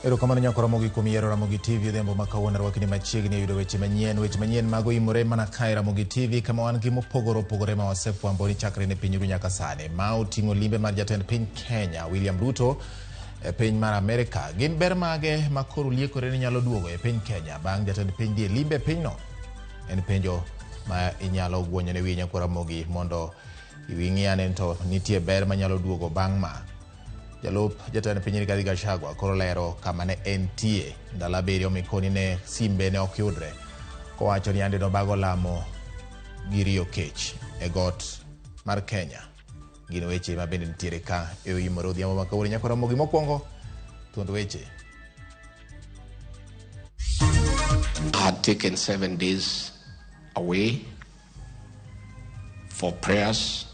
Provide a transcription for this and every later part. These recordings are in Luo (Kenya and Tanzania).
Erokamano nyakoro Ramogi kuom yiero Ramogi TV odhiambo ma kawuono rwakni machiegni yudo weche manyien mago imore mana kae Ramogi TV kama wan gi mopogore opogore ma wasefwambo ni chakre ne pinyru nyaka sani ma oting'o limbe mar jatend piny Kenya William Ruto e piny mar Amerika. Gin ber mage ma koro liekore ni nyalo duogo e piny Kenya bang' jatend piny die limbe pinyno? En penjo ma inyalo guonyo ne wi nyakoro Ramogi mondo iwing'i ane to nitie ber manyalo duogo bang' ma Jalup jatend piny Rigathi Gachagua koro lero kama ne entie ndalo 7 mikoni ne simbe ne ok yudre kowacho ni ande nobago lamo gi Rio Kech e got mar Kenya. Gin weche ma bende nitiere ka e imoro odhiambo ma kawuono nyakoro Ramogi mokwongo thuond weche. Had taken 7 days away for prayers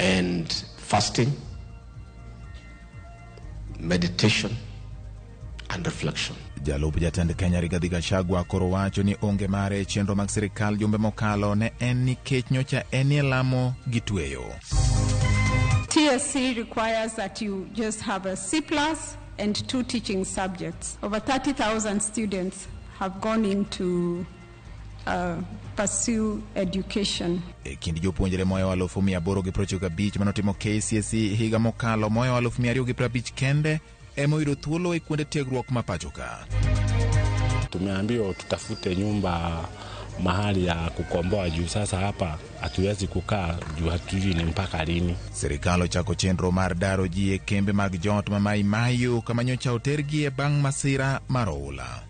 and fasting, meditation and reflection. Jalup jatend Kenya Rigathi Gachagua koro wacho ni onge mare chenro mag sirikal jumbe mokalo ne en nikech nyocha en lamo gi tweyo. TSC requires that you just have a C+ and 2 teaching subjects. Over 30,000 students have gone into pursue education. Kind jopuonjre moyo 895 manotimo KCSE higa mokalo moyo 250 kende emo yudo thuolo e kuonde tiegruok ma pacho ka. Tumeambiwa tutafute nyumba mahali ya kukomboa juu sasa hapa hatuwezi kukaa juu hatujui ni mpaka lini. Serikal ochako chenro mar daro ji e kembe mag jot ma Mai Mahiu kama nyocha otergi e bang' masira mar oula.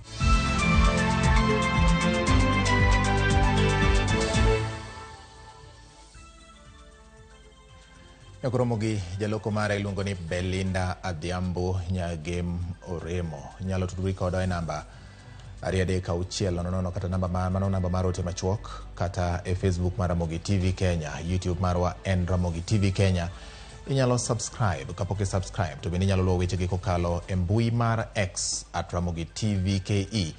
Nyakoro Ramogi jaloko mare iluongo ni Belinda Adhiambo Nyagem Oremo. Nyalo tudri kodo e namba 336 kata namba mar ote machuok kata e Facebook mar Ramogi TV Kenya, YouTube marwa en Ramogi TV Kenya. Inyalo subscribe kapok subscribe to bende inyalo luwo weche gi kokalo e mbui mar X @Ramogi TV KE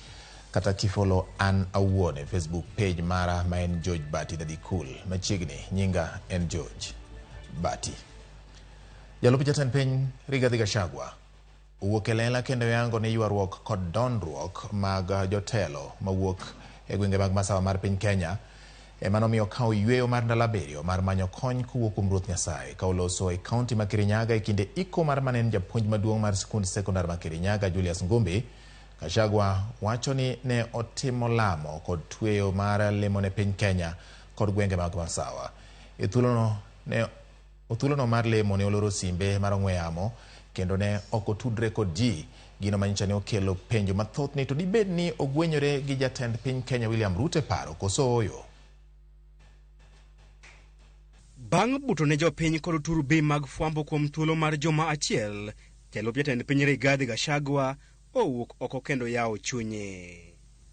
kata kifollow an awuon e Facebook page mara ma en George Bati Daddy Cool. Machiegni nyinga en George Bati. Jalup jatend piny Rigathi Gachagua owuok e lela kendo yango ne ywaruok kod dondruok mag jotelo mawuok e gwenge mag masawa mar piny Kenya emano miyo kawo yweyo mar ndalo 7 mar manyo kony kowuok kuom Ruoth Nyasaye ka oloso e kaunti ma Kirinyaga e kinde iko mar manen japuonj maduong' mar skund sekondar ma Kirinyaga Julius Ngumbi. Gachagua wacho ni ne otimo lamo kod tweyo mar lemo ne piny Kenya kod gwenge mag masawa. Thuolono mar lemo ne oloro simbe mar ong'we yamo kendo ne ok otudre kod ji, gino manyicha ne okelo penjo mathoth ni to dibed ni ogwenyore gi jatend piny Kenya William Ruto paro koso oyo. Bang' buto ne jopiny kod turube mag fwambo kuom thuolo mar juma achiel, jalup jatend piny Rigathi Gachagua owuok oko kendo yawo chunye.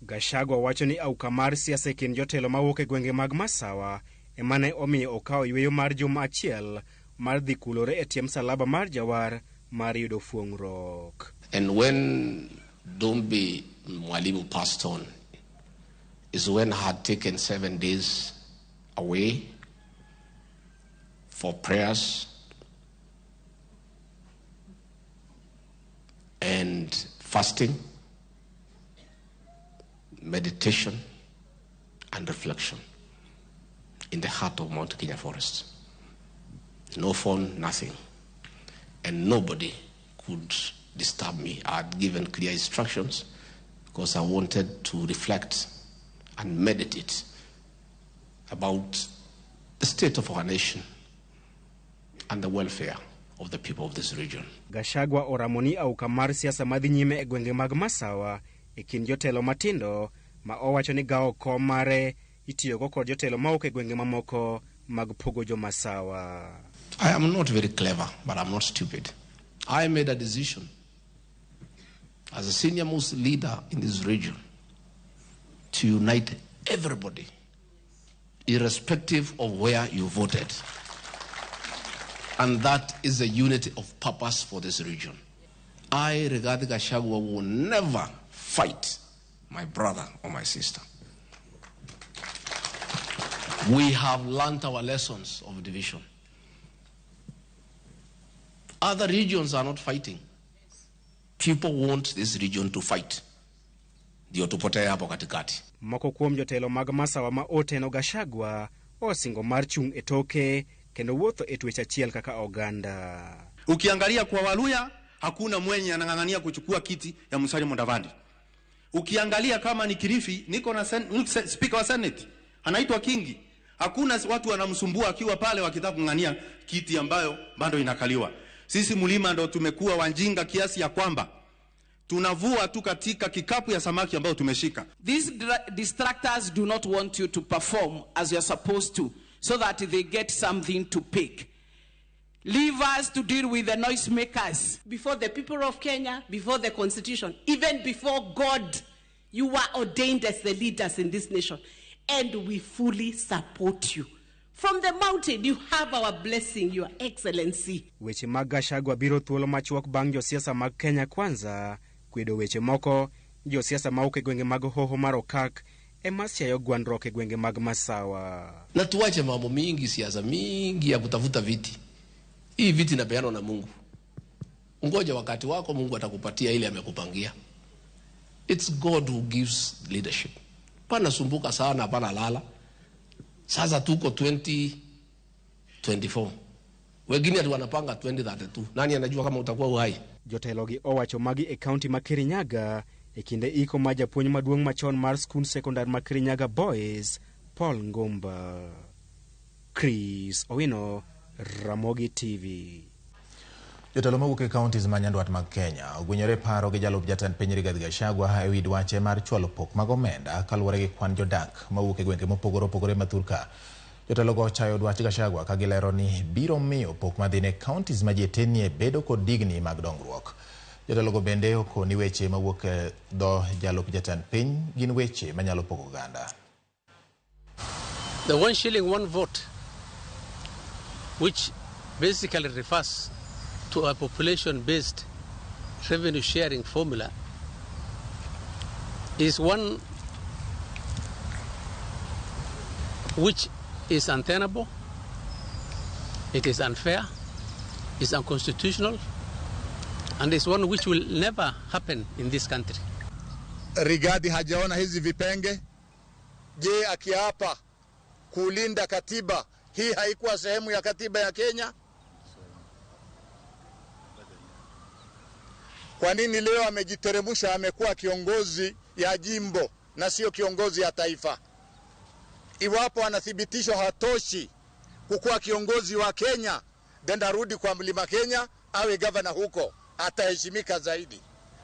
Gachagua wacho ni auka mar siasa kind jotelo mawuok e gwenge mag masawa emane omiyo okawo yweyo mar juma achiel mar dhi kulore e tie msalaba mar Jawar mar yudo fuong'ruok. And when Dombe Mwalimu passed on is when I had taken 7 days away for prayers and fasting, meditation and reflection in the heart of Mount Kenya Forest. No phone, nothing. And nobody could disturb me. I had given clear instructions because I wanted to reflect and meditate about the state of our nation and the welfare of the people of this region. Gachagua oramoni auka mar siasa madhi nyime e gwenge mag masawa e kind jotelo matindo ma owacho ni gawo kom mare itiyogo kod jotelo mawuok e gwenge mamoko mag pogo jo masawa. I am not very clever, but I'm not stupid. I made a decision as a senior most leader in this region to unite everybody, irrespective of where you voted. And that is a unity of purpose for this region. I, Rigathi Gachagua, will never fight my brother or my sister. We have learned our lessons of division. Other regions are not fighting. People want this region to fight. Ndio tupotee hapo katikati. Moko kuom jotelo mag masawa ma Otieno Gachagua osingo mar chung e toke kendo wuotho e twech achiel kaka oganda. Ukiangalia kwa Waluya hakuna mwenye anang'ang'ania kuchukua kiti ya Musalia Mudavadi. Ukiangalia kama ni Kilifi, niko na speaker wa Senate anaitwa Kingi. Hakuna watu wanamsumbua akiwa pale wakitaka kung'ang'ania kiti ambayo bado inakaliwa. Sisi Mlima ndo tumekuwa wanjinga kiasi ya kwamba tunavua tu katika kikapu ya samaki ambao tumeshika. These distractors do not want you to perform as you're supposed to, so that they get something to pick. Leave us to deal with the noisemakers. Before the people of Kenya, before the constitution, even before God, you were ordained as the leaders in this nation. And we fully support you. From the mountain, you have our blessing, Your Excellency. Weche mag Gachagua biro thuolo machuok bang' josiasa mag Kenya Kwanza kwedo weche moko. Josiasa ma uke gwenge mag Hoho mar Okak ema siayo gwandruok e gwenge mag Masawa. Na tuache mambo mingi, siasa mingi ya kutafuta viti. Hii viti inapeanwa na Mungu. Ngoja wakati wako, Mungu atakupatia ile amekupangia. It's God who gives leadership. Pana sumbuka sana, pana lala. Sasa tuko 2024. Wengine atu wanapanga 2032. Nani anajua kama utakuwa uhai? Jotelogi owacho magi e kaunti ma Kirinyaga e kinde iko ma japuonj maduong' machon mar skul sekondar ma Kirinyaga Boys, Paul Ngumba. Chris Owino, Ramogi TV. Jotelo mawuok e counties ma nyandwat mag Kenya ogwenyore paro gi jalup jatend piny Rigathi Gachagua e wi dwache mar chwalo pok mag omenda kaluwore gi kwan jodak mawuok e gwenge mopogore opogore ma Thurka. Jotelogo chayo dwach Gachagua ka gilero ni biro miyo pok madhi ne counties ma ji tenie bedo kod digni mag dongruok. Jotelogo bende okoni weche mawuok e dho jalup jatend piny gin weche manyalo pogo oganda. The 1 shilling 1 vote, which basically refers to a population-based revenue sharing formula, is one which is untenable, it is unfair, it's unconstitutional, and it's one which will never happen in this country. Rigathi hajaona hizi vipenge. Je, akiapa kulinda katiba, hii haikuwa sehemu ya katiba ya Kenya? Kwa nini leo amejiteremusha, amekuwa kiongozi ya jimbo na sio kiongozi ya taifa? Iwapo anathibitisho hatoshi kukuwa kiongozi wa Kenya, denda rudi kwa Mlima Kenya, awe governor huko, ataheshimika zaidi.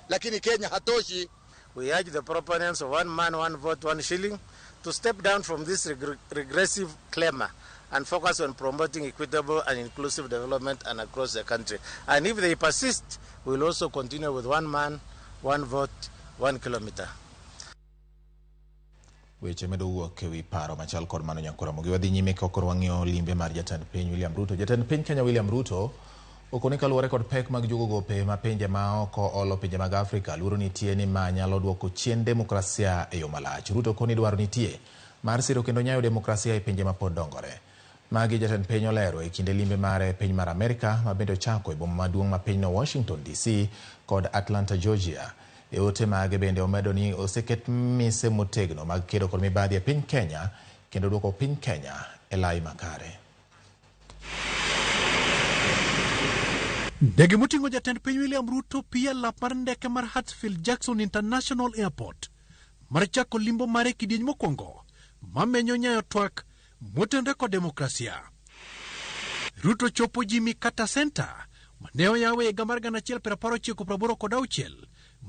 Lakini Kenya hatoshi. We urge the proponents of 1 man, 1 vote, 1 shilling to step down from this regressive clamor and focus on promoting equitable and inclusive development and across the country. And if they persist, we will also continue with 1 man, 1 vote, 1 kilometer. Weche medo wuok e wi paro machal kod mano Nyankora Mogi. Wadhi nyime kokor wang'iyo limbe mar jatend piny William Ruto. Jatend piny Kenya William Ruto okoni kaluwore kod pek mag jogo gope ma pinje ma oko olo pinje mag Afrika luoro nitie ni ma nyalo duoko chien demokrasia e yo malach. Ruto okoni dwaro nitie mar siro kendo nyayo demokrasia e pinje ma pod dongore. Magi jatend piny olero e kinde limbe mare piny mar Amerika ma bende ochako e boma maduong' ma pinyno Washington DC kod Atlanta, Georgia. E ote mage bende omedo ni oseket mise motegno mag kedo kod mibadhi e piny Kenya kendo duoko piny Kenya e lai makare. Ndege moting'o jatend piny William Ruto pia lap mar ndeke mar Hartsfield Jackson International Airport mar chako limbo mare kidieny mokwongo mamenyo nyayo twak motenre kod demokrasia. Ruto chopo Jimmy Carter Center mane oyaw e higa mar 1986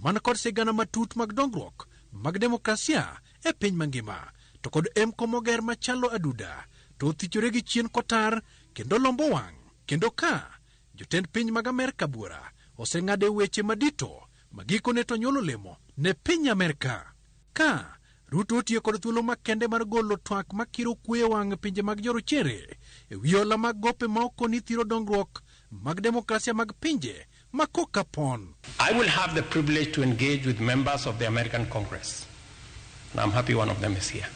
man kod sigana matut mag dongruok mag demokrasia e piny mangima to kod komoger machalo aduda to othichore gi chien kotar kendo lombo wang' kendo ka jotend piny mag Amerika buora oseng'ade weche madito magikone to nyuolo lemo ne piny Amerika. Ka Ruto otiyo kod thuolo makende mar golo twak makiro kwe wang' pinje mag jorochere e wi hola mag gope ma okoni thiro dongruok mag demokrasia mag pinje makoka pon. I will have the privilege to engage with members of the American Congress, and I'm happy one of them is here,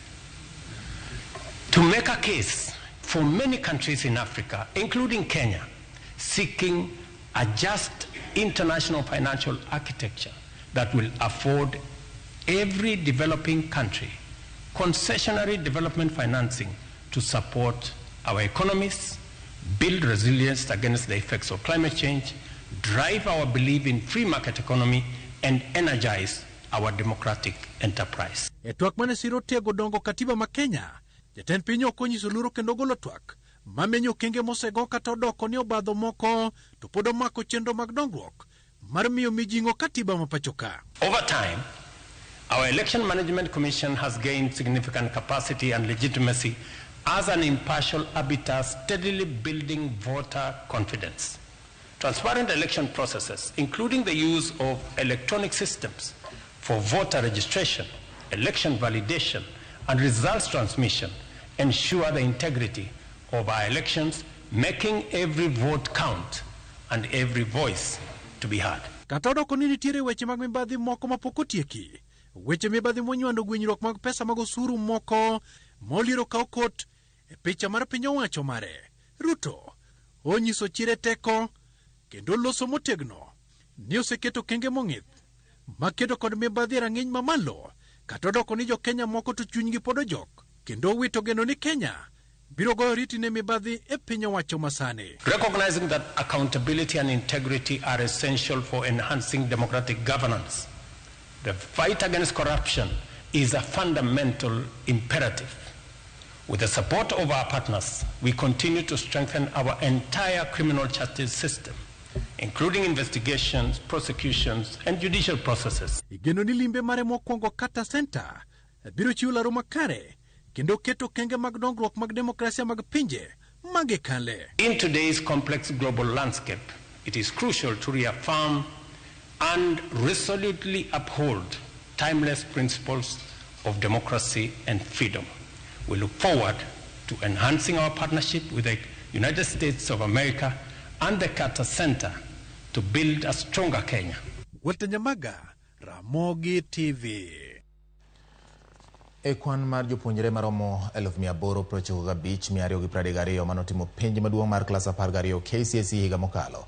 to make a case for many countries in Africa, including Kenya, seeking a just international financial architecture that will afford every developing country concessionary development financing to support our economies, build resilience against the effects of climate change, drive our belief in free market economy, and energize our democratic enterprise. E twak mane siro tiego dongo katiba ma Kenya, jatend piny okonyiso luoro kendo golo twak mamenyo kenge mosego kata odoko ni obadho moko to pod omako chenro mag dongruok mar miyo mijingo katiba mapachoka. Over time, our Election Management Commission has gained significant capacity and legitimacy as an impartial arbiter, steadily building voter confidence. Transparent election processes, including the use of electronic systems for voter registration, election validation, and results transmission, ensure the integrity of our elections, making every vote count and every voice to be heard. Kata odoko ni nitiere weche mag mibadhi moko mapok otieki. Weche mibadhi monywando gwenyruok mag pesa mag osuru moko moliero kawo kot e picha mar piny owacho mare. Ruto onyiso chire teko kendo loso motegno ni oseketo kenge mong'ith makedo kod mibadhi rang'iny mamalo. Kata odoko ni jo Kenya moko to chunygi pod ojok kendo wito geno ni Kenya biro goyo riti ne mibadhi e piny owacho masani. Recognizing that accountability and integrity are essential for enhancing democratic governance, the fight against corruption is a fundamental imperative. With the support of our partners, we continue to strengthen our entire criminal justice system, including investigations, prosecutions, and judicial processes. Igeno ni limbe mare mokwongo kata center biro chiwo laro makare kendo keto kenge mag dongruok mag demokrasia mag pinje mage kale. In today's complex global landscape, it is crucial to reaffirm and resolutely uphold timeless principles of democracy and freedom. We look forward to enhancing our partnership with the United States of America and the Carter Center to build a stronger Kenya. Walter Nyamaga, Ramogi TV. E kwan mar jopuonjre maromo 895,232 manotimo penj maduong' mar klas 12 KCSE higa mokalo.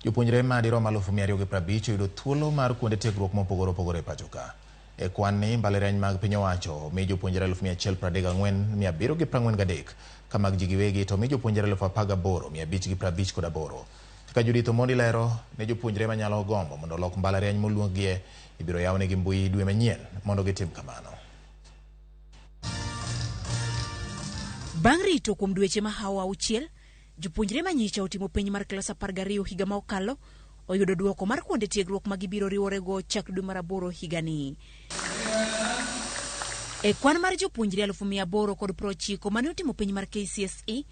Jopuonjre madirom 250 yudo thuolo mar kuonde tiegruok mopogore opogore e pachoka. E kwan ni mbalariany mag piny owacho mi jopuonjre 134,743 ka mag ji giwegi to mi jopuonjre 18,558. Kaka Judith Omondi lero ne jopuonjre manyalo gombo mondo olok mbalariany moluongie ibiro yawnegi mbui dwe manyien mondo gitim kamano. Bang' rito kuom dweche ma hawa auchiel, jopuonjre manyicha otimo penj mar klas 12 higa ma okalo oyudo duoko mar kuonde tiegruok ma gibiro riworego chak dwe mar 8 higani. E kwan mar jopuonjre 890 mane otimo penj mar KCSE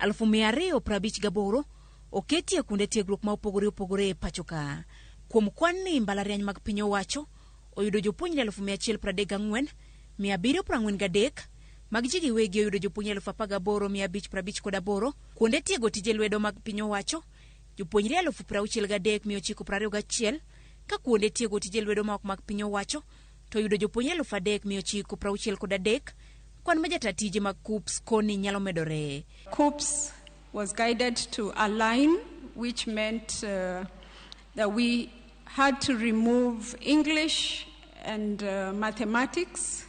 258 oketie kuonde tiegruok ma opogore opogore e pachoka. Kuom kwan ni mbalariany mag piny owacho oyudo jopuonjre 134,743, mag ji giwegi oyudo jopuonjre 18,558. Kuonde tiego tije lwedo mag piny owacho jopuonjre 63,921, ka kuonde tiego tije lwedo ma ok mag piny owacho to yudo jopuonjre 3,963. Kwan ma jatatije mag KUPS koni nyalo medore. KUPS was guided to align, which meant that we had to remove English and mathematics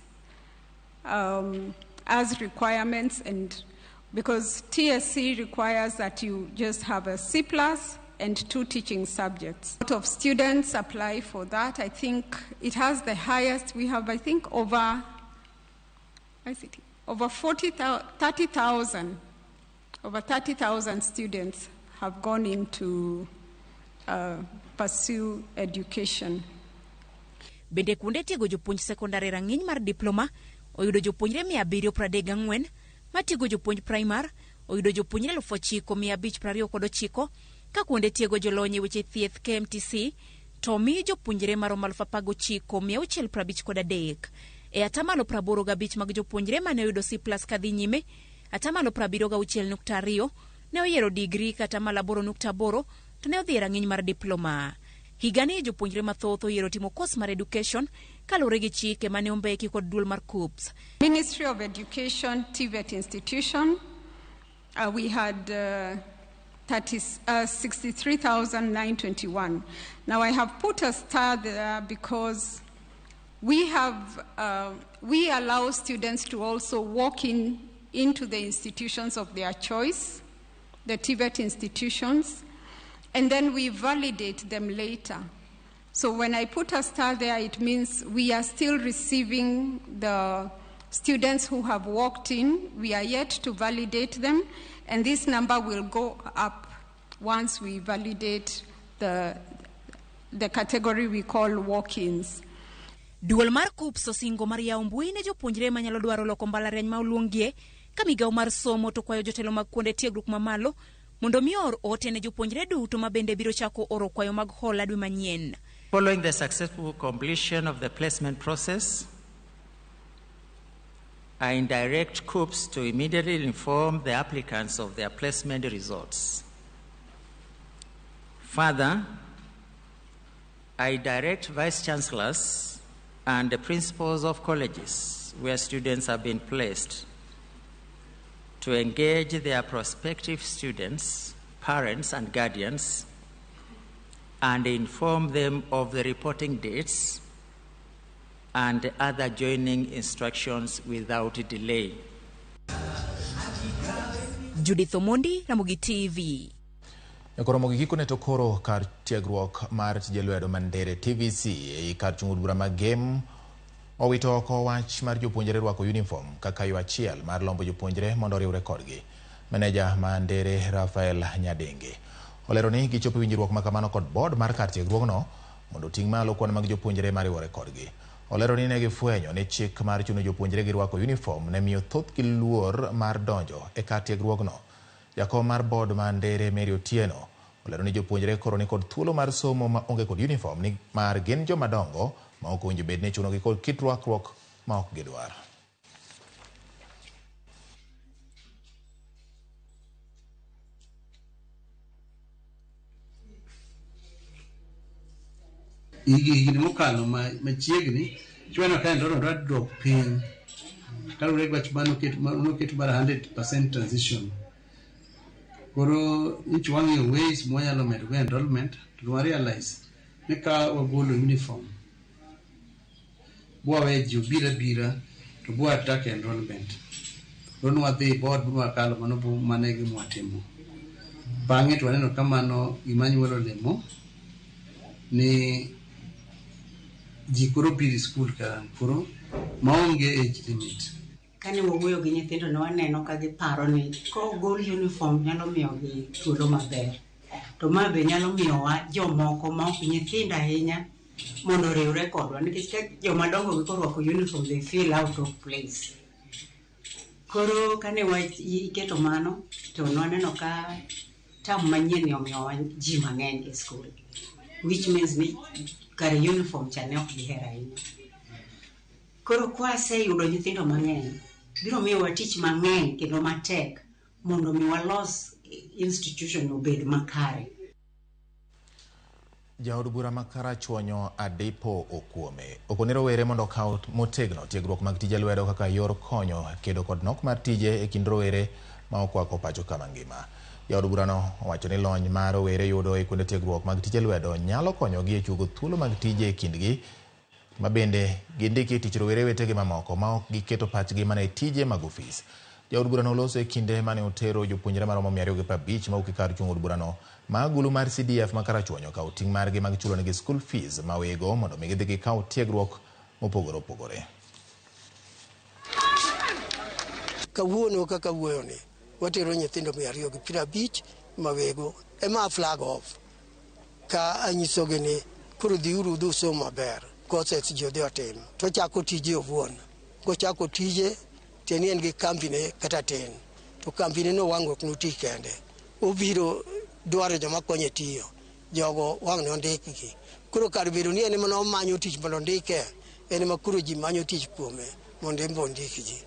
as requirements, and because TSC requires that you just have a C+ and 2 teaching subjects. A lot of students apply for that. I think it has the highest. We have, I think, over 30,000. Over 30,000 students have gone in to pursue education. Bende kuonde tiego jopuonj sekondari rang'iny mar diploma oyudo jopuonjre 734, matiego jopuonj primar oyudo jopuonjre 9,529, ka kuonde tiego jolony e weche thieth KMTC to mi jopuonjre maromo 19,653. E atamalo 85 mag jopuonjre mane oyudo C+ kadhi nyime, atamalo 76.2 ne oyiero digri kata atamalo 8.8 to ne odhi e rang'iny mar diploma. Higani jopuonjre mathoth oyiero timo course mar education kalure gi chike mane ombeki kod duol mar KUPS. Ministry of Education, TVET institution, we had 63,921. Now, I have put a star there because we allow students to also walk into the institutions of their choice, the TVET institutions, and then we validate them later. So when I put a star there, it means we are still receiving the students who have walked in. We are yet to validate them, and this number will go up once we validate the category we call walk-ins. Duol mar KUPS osingo mar yawo mbui ne jopuonjre manyalo dwaro loko mbalariany ma oluongie ka migawo mar somo to kwayo jotelo mag kuonde tiegruok mamalo mondo mi or ote ne jopuonjre duto ma bende biro chako oro kwayo mag hola dwe manyien. Following the successful completion of the placement process, I direct KUPS to immediately inform the applicants of their placement results. Further, I direct vice chancellors and the principals of colleges where students have been placed to engage their prospective students, parents, and guardians and inform them of the reporting dates and other joining instructions without delay. Judith Omondi, Ramogi TV. Ramogi giko ne to koro kar tiegruok mar tije lwedo Mandere TVC e kar chung'o bura mag game owito oko wach mar jopuonjre rwako uniform kaka yo achiel mar lombo jopuonjre mondo oriwre kodgi. Maneja Mandere Rafael Nyadenge olero ni gichopo winjruok ma kamano kod board mar kar tiegruogno mondo ting' malo kwan mag jopuonjre mariwore kodgi. Olero ni ne gifwenyo ni chik mar chuno jopuonjre gi rwako uniform ne miyo thoth gi luor mar donjo e kar tiegruogno. Jakom mar board Mandere Mary Otieno olero ni jopuonjre koro ni kod thuolo mar somo ma onge kod uniform ni mar gin joma dongo ma ok owinjo bed ni chuno gi kod kit rwakruok ma ok gidwar. Higni mokalo machiegni chwano ka ndoro drop pin kalure gwach mano ket bar 100% transition. Koro each one your ways mwanyalo medo go enrollment to realize nika wagolo uniform bwa weji bira to bwa attack enrollment rono wadhi board bwa kalo mano bu manegi mwatimo bange to waneno kamano imanyuolo lemo ni jikoro pili school ka koro maonge age limit. Kane wawuoyo gi nyithindo ne waneno ka giparo ni ko gol uniform nyalo miyo gi thuolo maber. To ma be nyalo miyowa jomoko ma ok nyithindo ahinya mondo oriwre kodwa nikech joma dongo korwako uniform they feel out of place. Koro kane iketo mano to waneno ka tam manyien omiyowa ji mang'eny e school, which means ni kare uniform chane ok gihera ahinya. Koro kwaseyudo nyithindo mang'eny biro miyowa tich mang'eny kendo matek mondo mi walos institution obed makare. Jaod bura makara chwonyo Adepo Okuome okonero were mondo kaw motegno tiegruok mag tije lwedo kaka yor konyo kedo kod nok mar tije e kind rowere ma okwako pacho kama ngima. Jaod burano owacho ni lony mar rowere yudo e kuonde tiegruok mag tije lwedo nyalo konyogi e chugo thuolo mag tije e kindgi ma bende gindiki tich rowere wetegi mamoko ma ok giketo pachgi mana e tije mag ofis. Jaod burano oloso e kinde mane otero jopuonjre maromo 250 ma uki kar chung od burano ma agulu mar CDF makara chwonyo kaw ting' margi mag chulo negi school fees ma wego mondo mi gidhi gikaw tiegruok mopogore opogore. Kawuono kaka wuoyoni watero nyithindo 250 ma wego ema flag off ka anyisogi ni koro dhiuru udhi somo maber courses ji odhi otim to chako tije owuon. Kochako tije teni en gi kambine kata tin to kambine no wango ok nuti kende obiro dwaro joma konye tiyo jogo wang' ne ondikgi. Koro kar bedo ni en ema nomanyo tich mondo ndike en ema koro ji manyo tich kuome mondo embo ndikgi.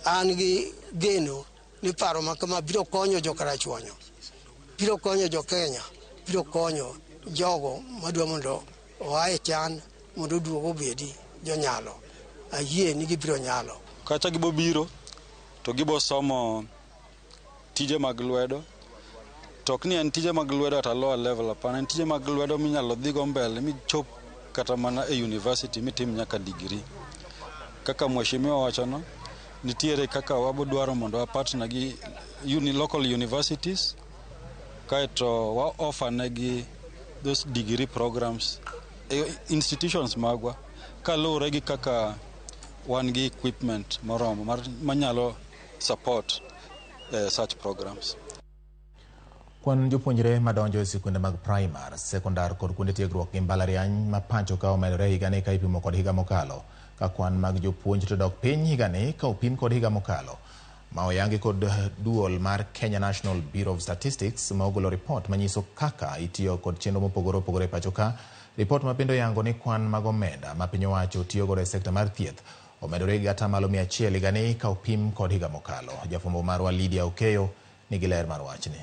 An gi geno ni paro ma kama biro konyo jokara chwonyo, biro konyo jo Kenya, biro konyo jogo madwa mondo oae chan mondo duogo bedi jonyalo. Ayie ni gibiro nyalo. Kata gibo biro to gibo somo tije mag lwedo tok ni en tije mag lwedo at a lower level, apana en tije mag lwedo minyalo dhi go mbele mi chop kata mana e university mitim nyaka degree. Kaka mheshimiwa wachono, nitiere kaka wabo dwaro mondo wa partner gi local universities kaito wa offer negi those degree programs institutions magwa kalure gi kaka wan gi equipment moromo manyalo support such programs. Kwan jopuonjre madonjo e sikunde mag primar, sekondar kod kuonde tiegruok gi mbalariany ma pancho ka omedore higani ka ipimo kod higa mokalo, ka kwan mag jopuonj to dok piny higani ka opim kod higa mokalo. Ma oyangi kod duol mar Kenya National Bureau of Statistics ma ogolo report manyiso kaka itiyo kod chenro mopogore opogore pacho ka. Report ma bendo yango ni kwan mag omenda ma piny owacho tiyo godo e sekta mar thieth omedore gi atamalo 100 higani ka opim kod higa mokalo. Jafwambo marwa Lydia Okeyo nigi ler mar wachni.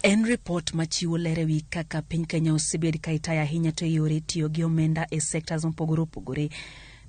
En report machiwo ler ewi kaka piny Kenya osebed ka itayo ahinya to yore tiyo gi omenda e sectors mopogore opogore.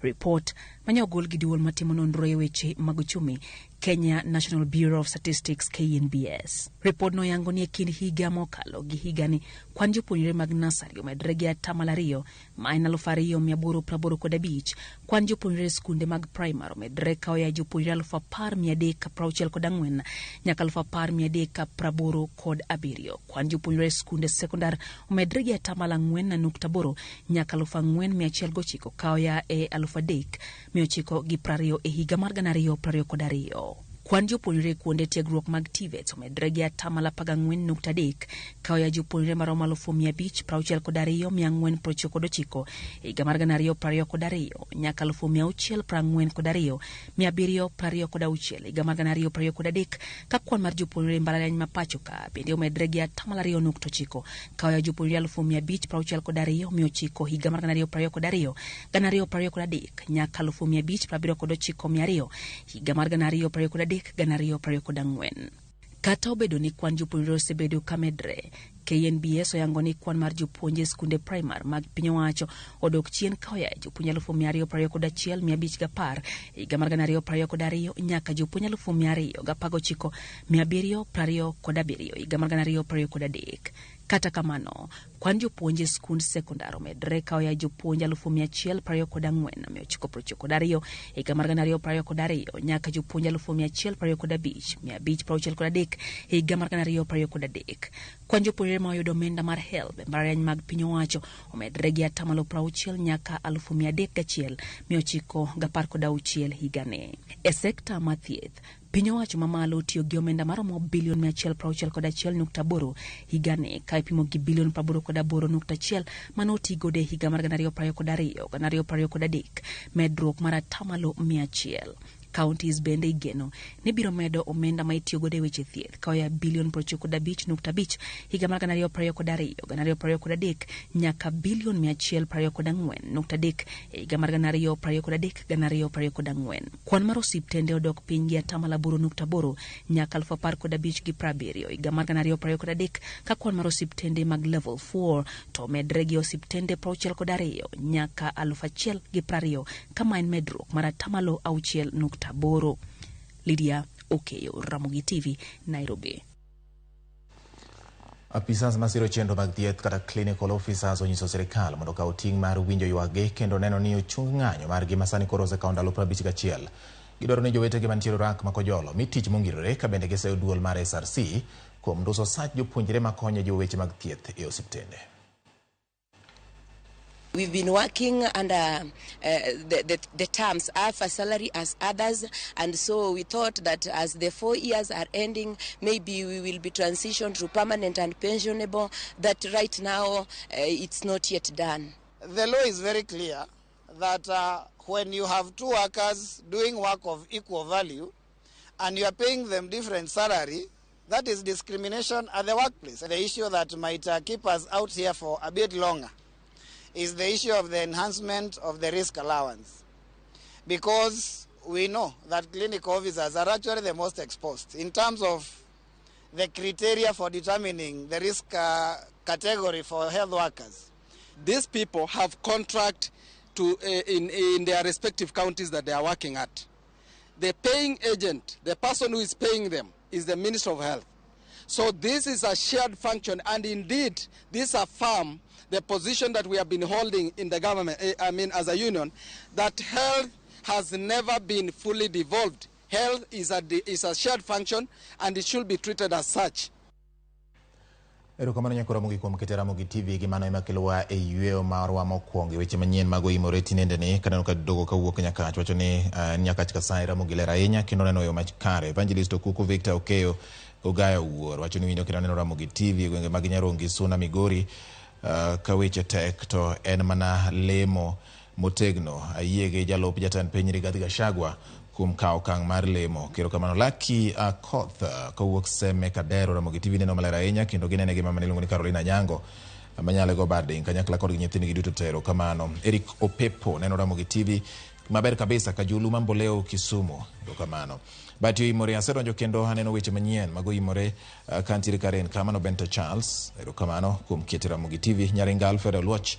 Report manya ogol gi duol matimo nonro e weche mag uchumi Kenya National Bureau of Statistics KNBS. Report no yango ni e kind higa mokalo gi higani kwan jopuonjre mag nasari omedre gi atamalo 2 ma en 2,885. Kwan jopuonjre skunde mag primar omedre ka oya jopuonjre 10,364 nyaka 10,387. Kwan jopuonjre skunde sekondar omedre gi atamalo 4.8 nyaka 4,109 ka oya e 3,920 e higa mar 2022. Kwan jopuonjre kuonde tiegruok mag TVET omedre gi atamalo 14.3 ka oya jopuonjre maromo 5,522,499 e higa mar 2022 nyaka 642,726 e higa mar 2023, ka kwan mar jopuonjre mbalariany ma pacho ka bende omedre gi atamalo 2.9 ka oya jopuonjre 5,562,900 higa mar 2022 2023 nyaka 5,579,200 higa mar 2023 2024. Kata obedo ni kwan jopuonjre osebedo ka medre, KNBS oyango ni kwan mar jopuonje skunde primar mag piny owacho odok chien ka oya jopuonj 221,510 higa mar 2022 nyaka jopuonj 219,727 higa mar 2023. Kata kamano, kwan jopuonje skund sekondar omedre ka oya jopuonj 124,992 higa mar 2022 nyaka jopuonj 125,563 higa mar 2023. Kwan jopuonjre ma oyudo omenda mar HELB e mbalariany mag piny owacho omedre gi atamalo 60 nyaka 309,916 higani. E sekta ma thieth, piny owacho mamalo tiyo gi omenda maromo bilion 161.8 higani ka ipimo gi bilion 88.1 manotigo de higa mar 2022 medruok mar atamalo 100. Counties bende igeno ni biro medo omenda ma itiyo godo e weche thieth ka oya bilion 95.5 higa mar 2022 nyaka bilion 124.3 higa mar 2023. Kwan mar osiptende odok piny gi atamalo 8.8 nyaka 15,070 higa mar 2023, ka kwan mar osiptende mag level 4 to medre gi osiptende 62 nyaka 1,020 kama en medruok mar atamalo 6.8. Lydia Okeyo, Ramogi TV, Nairobi. Apisas masiro chenro mag thieth kata clinical officers onyiso sirikal mondo kaw ting' mar winjo ywage kendo neno ni ochung ng'anyo margi masani koro osekawo ndalo 51. Gidwaro ni jowetegi mantiere rak makojolo mi tich mongirore ka bende giseyo duol mar SRC kuom nduso sach jopuonjre makonyo joweche mag thieth e osiptende. We've been working under the terms half a salary as others, and so we thought that as the 4 years are ending, maybe we will be transitioned to permanent and pensionable. That right now it's not yet done. The law is very clear that when you have two workers doing work of equal value and you are paying them different salary, that is discrimination at the workplace. The issue that might keep us out here for a bit longer is the issue of the enhancement of the risk allowance, because we know that clinical officers are actually the most exposed in terms of the criteria for determining the risk category for health workers. These people have contract to in their respective counties that they are working at. The paying agent, the person who is paying them, is the Minister of Health. So this is a shared function, and indeed, this affirms the position that we have been holding in the government, as a union, that health has never been fully devolved. Health is a shared function, and it should be treated as such. Erokamano nyakora mugi kuom kete Ramogi TV gi mano ema kelowa e yueyo marwa mokwongo weche manyien mago imore tinende ni kaneno ka dogo kawuok Nyakach wacho ni Nyakach Kasai Ramogi ler ahinya kendo neno yo makare. Evangelist Okuku Victor Okeyo Ogaya Wuor wacho ni winjo kendo neno Ramogi TV gwenge mag Nyarongi, Suna, Migori ka weche tek to en mana lemo motegno ayie gi jalup jatend piny Rigathi Gachagua kuom kawo okang' mar lemo. Erokamano Lucky Koth kawuok Seme Kadero Ramogi TV neno maler ahinya kendo ginene gi mama miluongo ni Carolina Nyango manyalo go barding kanyakla kod nyithindgi duto te. Erokamano Eric Opepo neno Ramogi TV maber kabisa Kajulu Mamboleo Kisumu. Erokamano Batio imore asedonjo kendo aneno weche manyien mago imore kantiere Karen Kamano Bento Charles. Erokamano kuom kete Ramogi TV. Nyaringa Alfred Oluoch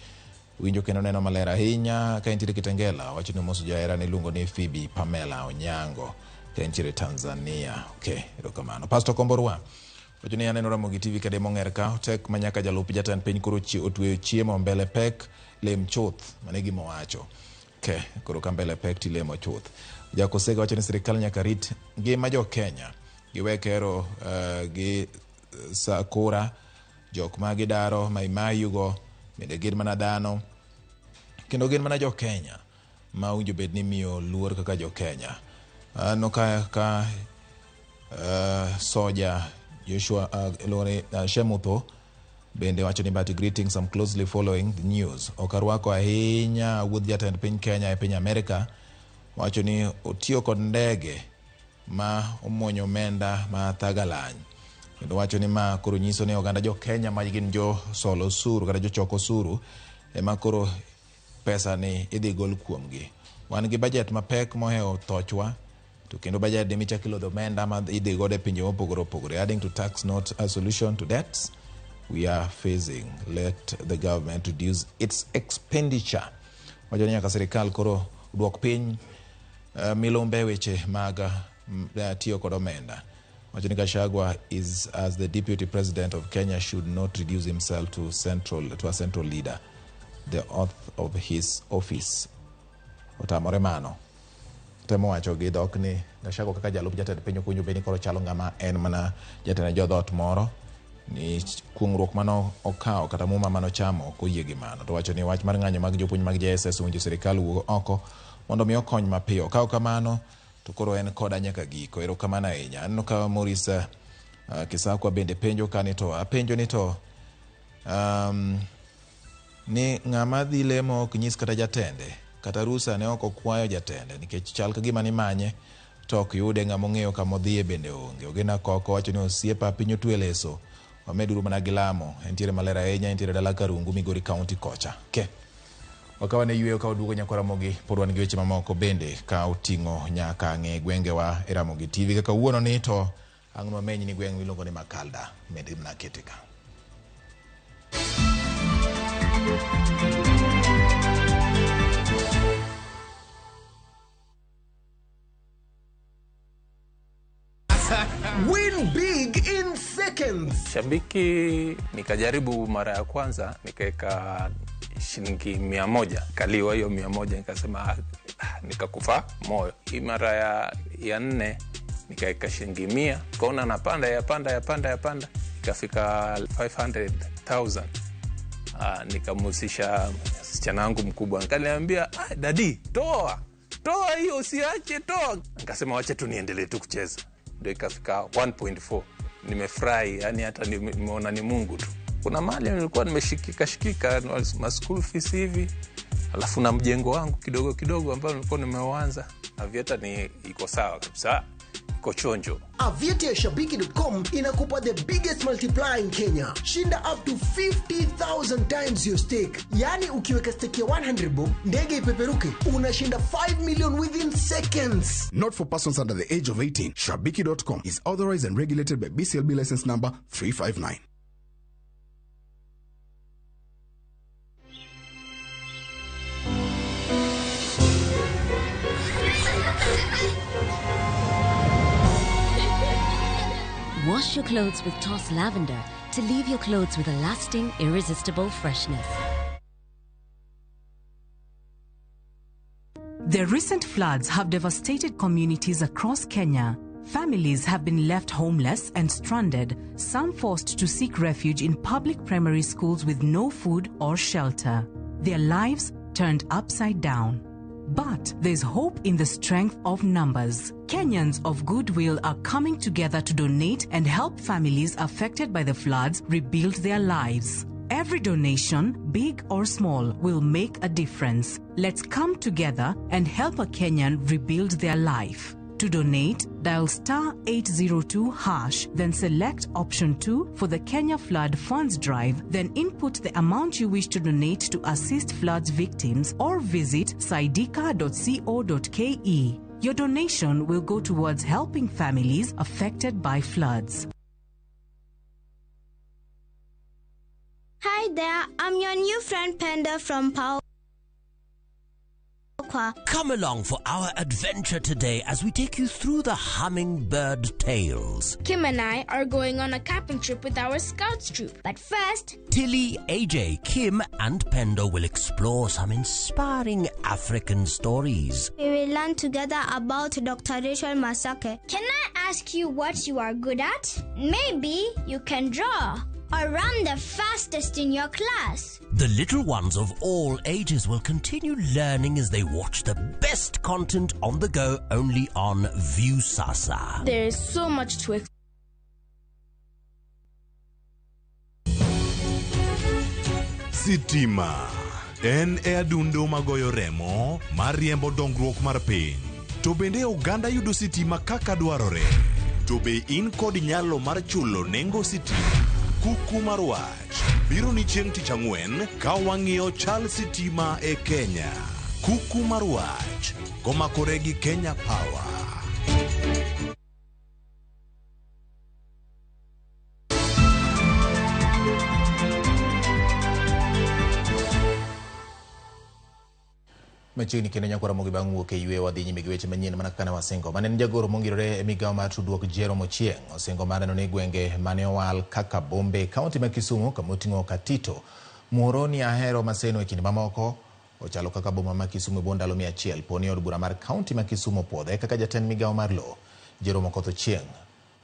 winjo kendo neno maler ahinya ka intiere Kitengela wacho ni moso jaera ni luongo ni Phoebe Pamela Onyango ka intiere Tanzania. Okay, erokamano. Pastor Komborwa wacho ni aneno Ramogi TV kade monger ka tek manyaka jalup jatend piny koro otweyo chiemo mbele pek lem chuth mane gima wacho. Okay, koro ka mbele pek tilemo chuth. Jakosega wacho ni sirikal nyaka rit ngima jo Kenya giwekero gi sakura jok ma gidaro maimayugo bende gin mana dhano kendo gin mana jo Kenya ma winjo bed ni miyo luor kaka jo Kenya. No ka soja Joshua Shemutho bende wacho ni but greetings, I'm closely following the news. Okarwako ahinya wuodh jatend piny Kenya e piny Amerika wacho ni otiyo kod ndege ma omwonyo omenda ma Thagaland kendo wacho ni ma koro nyiso ni oganda jo Kenya ma gin jo solo osuru kata jo choko osuru ema koro pesa ni idhi gol kuomgi. Wan gi budget mapek moheo thochwa to kendo budget ni michakilo omenda ma idhi gode pinje mopogore opogore. Adding to tax not a solution to debts we are facing. Let the government reduce its expenditure. Wacho ni nyaka sirikal koro duok piny milombe weche mag tiyo kod omenda. Wacho ni Gachagua is as the deputy president of Kenya should not reduce himself to a central leader. The oath of his office. Otamore mano. Temo wacho gi dhok ni Gachagua kaka jalup jatend piny okunyo beni koro chalo ng'ama en mana jatend jodhot moro ni kungruok mano okawo kata muma mano chamo koyie gi mano. To wacho ni wach mar ng'anyo mag jopuonj mag JSS winjo sirikal wuok oko mondo mi okony mapiyo. Kawo kamano to koro en koda nyaka giko. Erokamano ahinya. Aneno ka Maurice Kisakwa bende penjo ka ni to apenjo ni to ni ng'ama dhi lemo ok nyis kata jatende kata rusa ne ok okwayo jatende nikech chal ka gima ni manye to ok yude ng'ama ong'eyo kama odhiye bende onge. Ogena Koko wacho ni osiepa piny otwe leso wameduru mana gi lamo entiere maler ahinya entiere dala Karungu Migori County kocha. Okay. Wakawa ne yueyo ka oduogo nyaka Ramogi pod wan gi weche mamoko bende ka oting'o nyaka ng'e gwengewa e Ramogi TV kaka wuono ni to ang' nwamenyi ni gweng' miluongo ni Makalda mende mna ketika. Win big in seconds. Shabiki nikajaribu mara ya kwanza nikaweka shilingi 100 kaliwa hiyo 100 nikasema nikakufa moyo. Hii mara ya 4 nikaweka shilingi 100 kaona napanda yapanda ikafika 500,000. Nikamusisha msichana wangu mkubwa akaniambia dadi toa hiyo usiache toa. Nikasema wacha tu niendelee tu kucheza. Ndio ikafika 1.4. Nimefurahi yani hata nimeona ni Mungu tu. Kuna mali nilikuwa nimeshikika ma school fees hivi alafu na mjengo wangu kidogo ambao nilikuwa nimeuanza. Avieta ni iko sawa kabisa. Iko chonjo. Avieta ya Shabiki.com inakupa the biggest multiplier in Kenya. Shinda up to 50,000 times your stake. Yani ukiweka stake ya 100 bob, ndege ipeperuke, unashinda 5 million within seconds. Not for persons under the age of 18. Shabiki.com is authorized and regulated by BCLB license number 359. Wash your clothes with Toss Lavender to leave your clothes with a lasting, irresistible freshness. The recent floods have devastated communities across Kenya. Families have been left homeless and stranded, some forced to seek refuge in public primary schools with no food or shelter. Their lives turned upside down. But there's hope in the strength of numbers. Kenyans of goodwill are coming together to donate and help families affected by the floods rebuild their lives. Every donation, big or small, will make a difference. Let's come together and help a Kenyan rebuild their life. To donate, dial *802#, then select option 2 for the Kenya Flood Funds Drive, then input the amount you wish to donate to assist floods victims or visit saidika.co.ke. Your donation will go towards helping families affected by floods. Hi there, I'm your new friend Panda from Pau. Come along for our adventure today as we take you through the Hummingbird Tales. Kim and I are going on a camping trip with our Scouts troop. But first, Tilly, AJ, Kim and Pendo will explore some inspiring African stories. we will learn together about Dr. Rachel Masake. Can I ask you what you are good at? Maybe you can draw or run the fastest in your class. The little ones of all ages will continue learning as they watch the best content on the go only on Viusasa. There is so much to explore. Sitima en e adundo magoyo remo mariembo dongruok mar piny. To bende oganda yudo sitima kaka dwarore. To be in kod nyalo mar chulo nengo sitima. Kuku mar wach biro ni chieng' tich ang'wen ka wang'iyo chal sitima e Kenya. Kuku mar wach komakore gi Kenya Power. Machiegni kendo nyakwara mogi bang' wuok e ywe wadhi nyime gi weche manyien mana kaka ne wasingo. Mane en jagoro mongirore e migawo mar tudruok Jero Mochieng' osingo mar neno ni gwenge mane owal kaka Bombe, kaunti ma Kisumu kamoting'o Katito, Muhoroni, Ahero, Maseno e kind mamoko ochalo kaka boma ma Kisumu bo ndalo 100 poni od bura mar kaunti ma Kisumu puodhe kaka jatend migawo mar lo. Jero Mokoth Ochieng'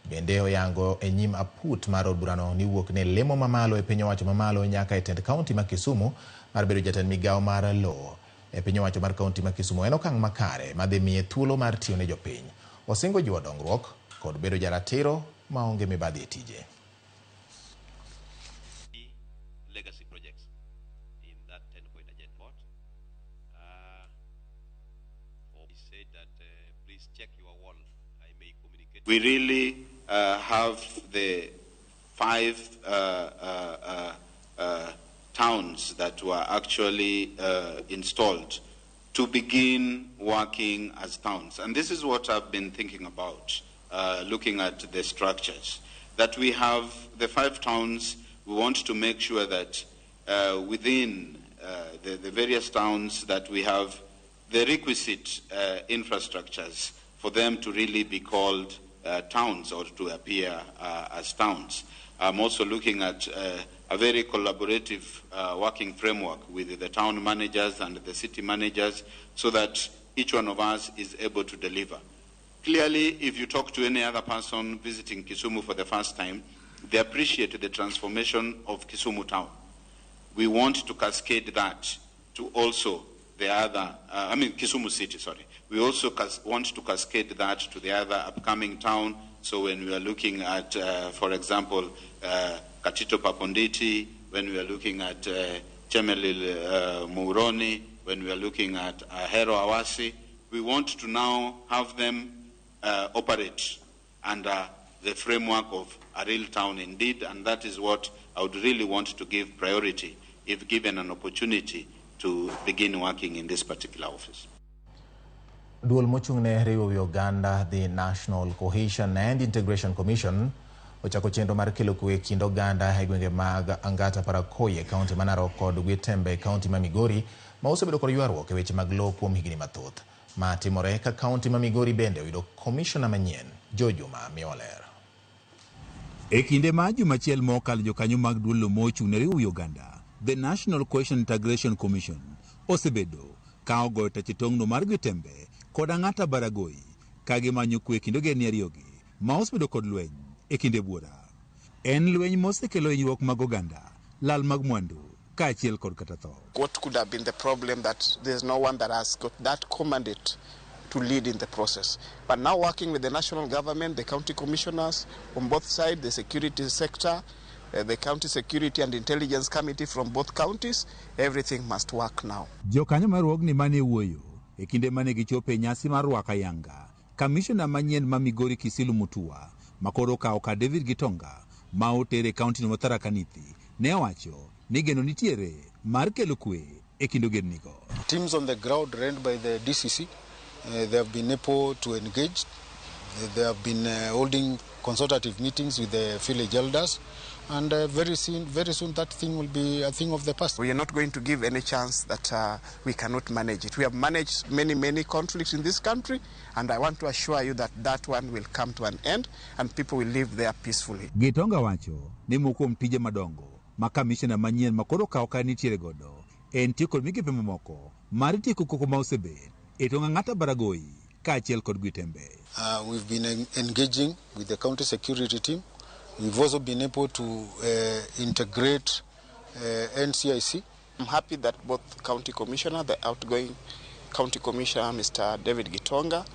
bende oyango e nyim aput mar od burano ni wuok ne lemo mamalo e piny owacho mamalo nyaka e tend kaunti ma Kisumu mar bedo jatend migawo mar lo e piny owacho mar kaunti ma Kisumu en okang' makare madhi miye thuolo mar tiyo ne jopiny. Osingo jiwo dongruok kod bedo jaratiro maonge mibadhi e tije. Legacy projects in that 10-point agenda report. He said that please check your wall. I may communicate. We really have the 5 towns that were actually installed to begin working as towns. And this is what I've been thinking about, looking at the structures. That we have the 5 towns, we want to make sure that within the various towns that we have the requisite infrastructures for them to really be called towns or to appear as towns. I'm also looking at a very collaborative working framework with the town managers and the city managers so that each one of us is able to deliver. Clearly, if you talk to any other person visiting Kisumu for the first time, they appreciate the transformation of Kisumu town. We want to cascade that to also the other, Kisumu city, sorry. We also want to cascade that to the other upcoming town. So when we are looking at, for example, Katito Paponditi, when we are looking at Chemelil Muhoroni, when we are looking at Ahero Awasi, we want to now have them operate under the framework of a real town indeed, and that is what I would really want to give priority if given an opportunity to begin working in this particular office. Duol mochung'ne riwo wi oganda, the National Cohesion and Integration Commission ochako chenro mar kelo kwe kind oganda e gwenge mag Angata Parakoye, kaunti ma Narok kod Gwetembe, kaunti ma Migori, ma osebedo kod ywaruok e weche mag lowo kuom higni mathoth. Ma timore ka kaunti ma Migori bende oyudo komishona manyien, Jojuma Mioler. E kinde ma jumachiel mokalo jokanyo mag duol mochung' ne riwo Uganda, the National Cohesion Integration Commission osebedo ka ogoyo tach tong'no mar Gwitembe kod Ang'ata Baragoi ka gimanyo kwe kendo geni ariyogi ma osebedo kod lweny e kinde buora. En lweny mosekelo hinyruok mag oganda, lal mag mwandu, kaachiel kod kata tho. What could have been the problem that there's no one that has got that commandate to lead in the process. But now working with the national government, the county commissioners on both sides, the security sector, the county security and intelligence committee from both counties, everything must work now. Jokanyo maruogni mane wuoyo e kinde mane gichopo e nyasi mar rwako ayanga, kamishona manyien ma Migori Kisilu Mutua, makoro kawo ka David Gitonga, ma otere kaunti no Tharaka Nithi, ne owacho ni geno nitiere mar kelo kwe e kind ogendnigo. Teams on the ground run by the DCC, they have been able to engage. They have been holding consultative meetings with the village elders, and very soon that thing will be a thing of the past. We are not going to give any chance that we cannot manage it. We have managed many conflicts in this country, and I want to assure you that that one will come to an end and people will live there peacefully. Gitonga wacho ni moko mtije madongo ma kamishna manyien makoro kawo ka nitiere godo en tiyo kod migepe mamoko mar tieko koko ma osebed e tong' Ang'ata Baragoi kaachiel kod Gwitembe. We've been engaging with the county security team. We've also been able to integrate NCIC. I'm happy that both county commissioner, the outgoing county commissioner, Mr. David Gitonga,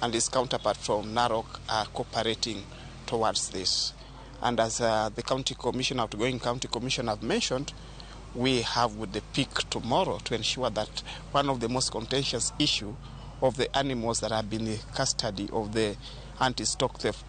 and his counterpart from Narok are cooperating towards this. And as the county commissioner, outgoing county commissioner have mentioned, we have with the peak tomorrow to ensure that one of the most contentious issue of the animals that have been in custody of the anti-stock theft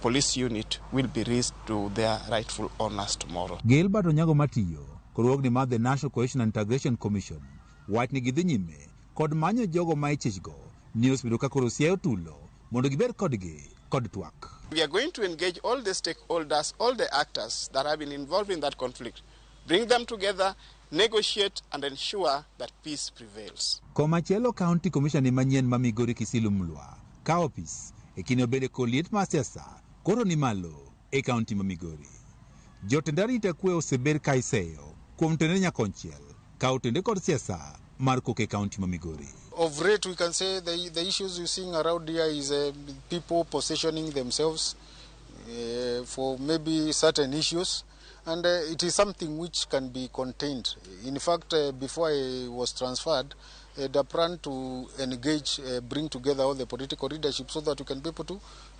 police unit will be raised to their rightful owners tomorrow. Gilbert Onyango Matiyo, korwogni mar the National Cohesion and Integration Commission, wach ni gidhi nyime kod manyo jogo ma ichich go ni osebedo ka koro siayo tulo mondo giber kodgi kod twak. We are going to engage all the stakeholders, all the actors that have been involved in that conflict, bring them together, negotiate and ensure that peace prevails. Komachielo County Commissioner manyien ma Migori Kisilu Mlwa ka opis e kine obede koliet ma siasa koro ni malo e kaunti ma Migori. Jotend arita kwe oseber ka iseyo kuom tende nyakonchiel ka otende kod siasa mar koke kaunti ma Migori. Of late, we can say the issues you're seeing around here is people positioning themselves for maybe certain issues, and it is something which can be contained. In fact, before I was transferred, the plan to engage, bring together all the political leadership so that we can be able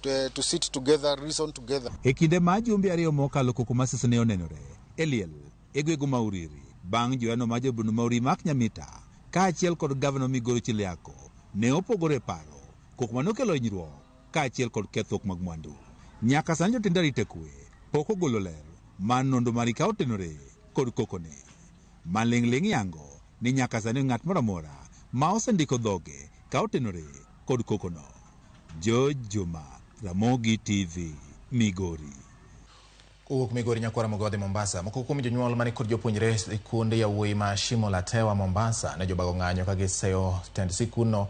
to sit together, reason together. E kinde ma jumbe ariyo mokalo koko masese ne onenore Eliel egwego ma Uriri bang' joano ma jobunu Mauri mak Nyamita kaachiel kod gavana Migori Chiliako ne opogore paro koko manokelo hinyruok kaachiel kod kethruok mag mwandu. Nyaka sani jotend arita kwe pok ogolo ler man nondo mari ka otenore kod kokone. Maling'ling' yango ni nyaka sani ng'at moro amora ma osendiko dhoge ka otenore kod kokono. George Juma, Ramogi TV, Migori. Kowuok Migori nyakwara mogodhi Mombasa. Moko kuom jonyuol mani kod jopuonjre sikunde yawuoyi ma Shimo la Tewa Mombasa ne jobago ng'anyo ka giseyo tend sikunno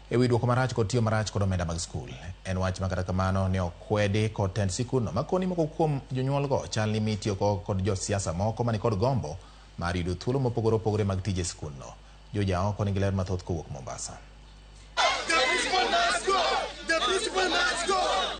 e wi duoko marach kod tiyo marach kod omenda mag skul. En wach ma kata kamano ne okwedi kod tend sikunno makoni moko kuom jonyuolgo chal ni mitiyo kod josiasa moko mani kod gombo mar yudo thuolo mopogore opogore mag tije sikunno. Joja oko nigi ler mathoth kowuok Mombasa.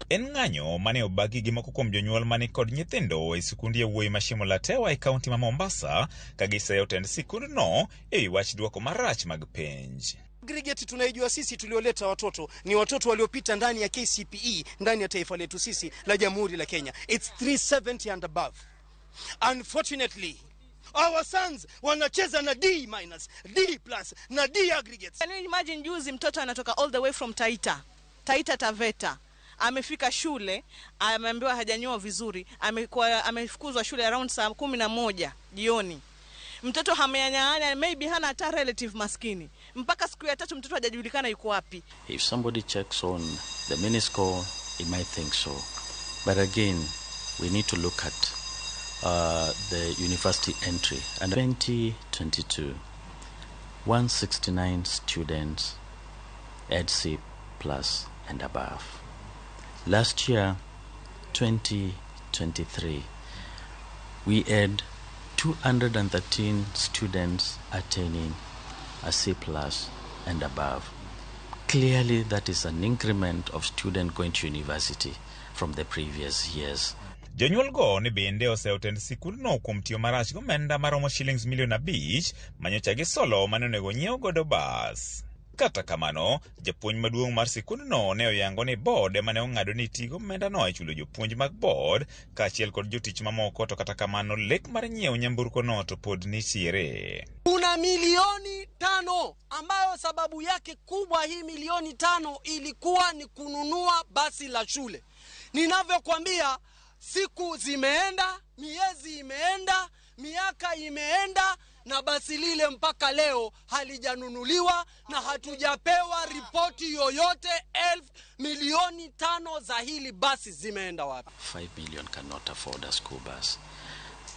En ng'anyo mane obagi gi moko kuom jonyuol mani kod nyithindo e sikunde yawuoyi ma Shimo la Tewa e kaunti ma Mombasa ka giseyo tend sikundno e wi wach duoko marach mag penj. Aggregate tunaijua sisi tulioleta watoto ni watoto waliopita ndani ya KCPE ndani ya taifa letu sisi la Jamhuri la Kenya. It's 370 and above. Unfortunately, our sons wanacheza na D-, D+, na D aggregates. Can you imagine juzi mtoto anatoka all the way from Taita Taveta. Amefika shule, ameambiwa hajanyoa vizuri, amefukuzwa shule around saa 11 jioni. Mtoto hameanyanya, maybe hana hata relative maskini. Mpaka siku ya 3 mtoto hajajulikana yuko wapi. If somebody checks on the miniscore, he might think so. But again, we need to look at the university entry. And 2022, 169 students at C+ and above. Last year, 2022, 2023, we had 213 students attaining a C+ and above. Clearly, that is an increment of students going to university from the previous years. Jonyuol go ne bende oseotend sikul no kuom tiyo marach gomenda maromo shillings milion 5 manyocha gisolo manonego nyiew godo bas. Kata kamano, japuonj maduong' mar sikul no ne oyango ni board mane ong'ado ni tigo omenda no e chulo jopuonj mag board kaachiel kod jotich mamoko, to kata kamano lek mar nyiew nyamburko no to pod nitiere. Kuna milioni 5 ambayo sababu yake kubwa, hii milioni 5 ilikuwa ni kununua basi la shule. Ninavyokuambia, siku zimeenda, miezi imeenda, miaka imeenda, na basi lile mpaka leo halijanunuliwa na hatujapewa ripoti yoyote. Milioni 5 za hili basi zimeenda wapi? 5 million cannot afford a school bus.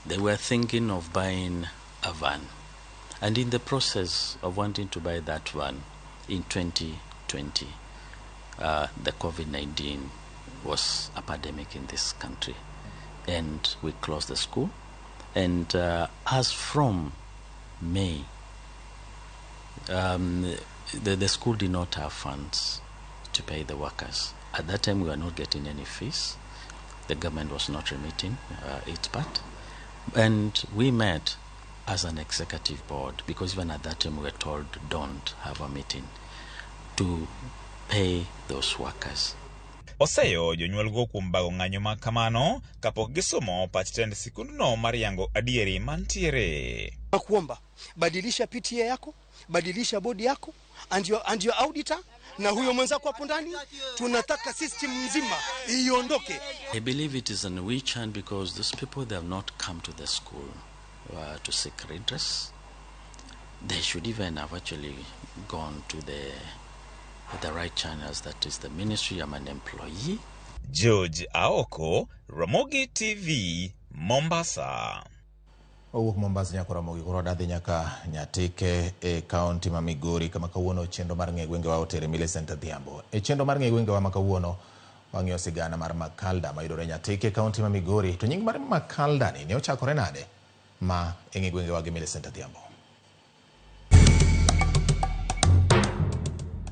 They were thinking of buying a van. And in the process of wanting to buy that van in 2020, the COVID-19 was a pandemic in this country. And we closed the school. And as from May, the school did not have funds to pay the workers. At that time, we were not getting any fees. The government was not remitting its part. And we met as an executive board, because even at that time we were told, don't have a meeting, to pay those workers. Oseyo jonyuol go kuom bago ng'anyo ma kamano kapok gisomo pach tend sikul no mar yango adieri mantiere. Nakuomba, badilisha PTA yako, badilisha bodi yako, and your auditor, na huyo mwenzako hapo ndani. Tunataka system nzima iondoke. I believe it is an witch hunt because those people, they have not come to the school to seek redress. They should even have actually gone to the right channels, that is the ministry. I'm an employee. George Aoko, Ramogi TV, Mombasa. Owuok Mombasa nyaka Ramogi koro dadhi nyaka Nyatike e kaunti ma Migori kama kawuono chendo mar ng'e gwenge wa otere Millicent Adhiambo. E chendo mar ng'e gwenge wa ma kawuono wang'iyo sigana mar Makalda ma yudore Nyatike kaunti ma Migori. To nying mar Makalda ni ne ochakore nade? Ma e ng'e gwenge wa gi Millicent Adhiambo.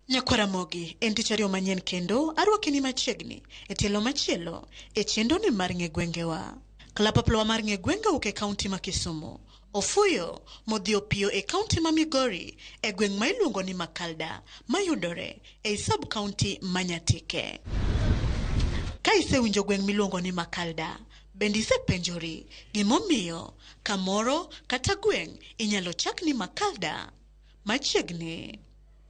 Nyakwaramogi en tich ariyo manyien kendo arwakeni machiegni e tielo machielo e chendo ni mar ng'e gwengewa. Kalapapla mar ng'e gwenge uke kaunti ma Kisumu, Ofuyo modhi Opiyo e kaunti ma Migori e gweng' ma iluongo ni Makalda mayudore e sub kaunti ma Nyatike. Ka isewinjo gweng' miluongo ni Makalda, bende isepenjori gimomiyo kamoro kata gweng' inyalo chak ni Makalda? Machiegni